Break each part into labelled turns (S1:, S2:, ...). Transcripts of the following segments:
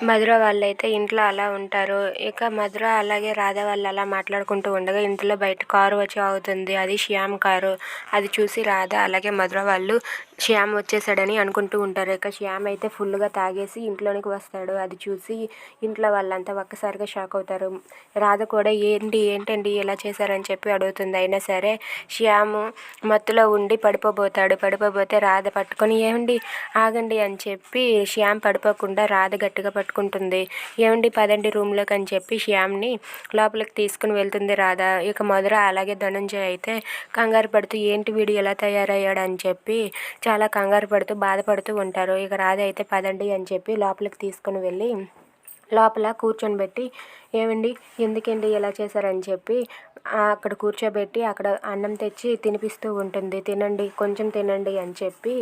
S1: మధుర వాళ్ళైతే ఇంట్లో అలా ఉంటారు. ఇక మధుర అలాగే రాధ వాళ్ళు అలా మాట్లాడుకుంటూ ఉండగా ఇంట్లో బయట కారు వచ్చి ఆగుతుంది. అది శ్యామ్ కారు. అది చూసి రాధ అలాగే మధుర వాళ్ళు శ్యామ్ వచ్చేసాడని అనుకుంటూ ఉంటారు. ఇక శ్యామ్ అయితే ఫుల్గా తాగేసి ఇంట్లోనికి వస్తాడు. అది చూసి ఇంట్లో వాళ్ళంతా ఒక్కసారిగా షాక్ అవుతారు. రాధ కూడా ఏంటండి ఇలా చేశారని చెప్పి అడుగుతుంది. అయినా సరే శ్యామ్ మత్తులో ఉండి పడిపోతే రాధ పట్టుకొని ఏమండి ఆగండి అని చెప్పి శ్యామ్ పడిపోకుండా రాధ గట్టిగా పట్టుకుంటుంది. ఏమండి పదండి రూమ్లోకి అని చెప్పి శ్యామ్ని లోపలికి తీసుకుని వెళ్తుంది రాధ. ఇక మధుర అలాగే ధనంజయ్ అయితే కంగారు పడుతూ ఏంటి వీడు ఎలా తయారయ్యాడు అని చెప్పి చాలా కంగారు పడుతూ బాధపడుతూ ఉంటారు. ఇక రాధ అయితే పదండి అని చెప్పి లోపలికి తీసుకుని వెళ్ళి లోపల కూర్చొని పెట్టి ఏమండి ఎందుకండి ఇలా చేశారని చెప్పి అక్కడ కూర్చోబెట్టి అక్కడ అన్నం తెచ్చి తినిపిస్తూ ఉంటుంది. తినండి కొంచెం తినండి అని చెప్పి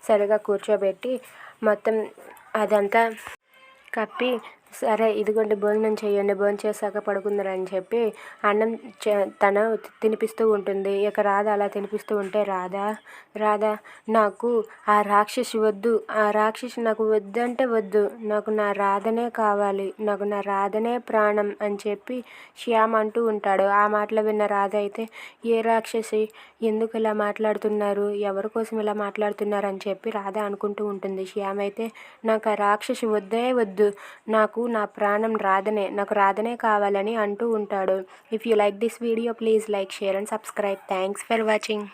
S1: సరిగా కూర్చోబెట్టి మొత్తం అదంతా కప్పి సరే ఇదిగోండి భోజనం చేయండి, భోజనం చేశాక పడుకుందరని చెప్పి అన్నం తను తినిపిస్తూ ఉంటుంది. ఇక రాధ అలా తినిపిస్తూ ఉంటే రాధ నాకు ఆ రాక్షసి వద్దు, ఆ రాక్షసి నాకు వద్దంటే వద్దు, నాకు నా రాధనే కావాలి, నాకు నా రాధనే ప్రాణం అని చెప్పి శ్యామ్ అంటూ ఉంటాడు. ఆ మాటలు విన్న రాధ అయితే ఏ రాక్షసి, ఎందుకు ఇలా మాట్లాడుతున్నారు, ఎవరి కోసం ఇలా మాట్లాడుతున్నారు అని చెప్పి రాధ అనుకుంటూ ఉంటుంది. శ్యామ్ అయితే నాకు ఆ రాక్షసి వద్దే వద్దు, నాకు నా ప్రాణం రాధనే, నాకు రాధనే కావాలని అంటూ ఉంటాడు. If you like this video please like, share and subscribe. Thanks for watching.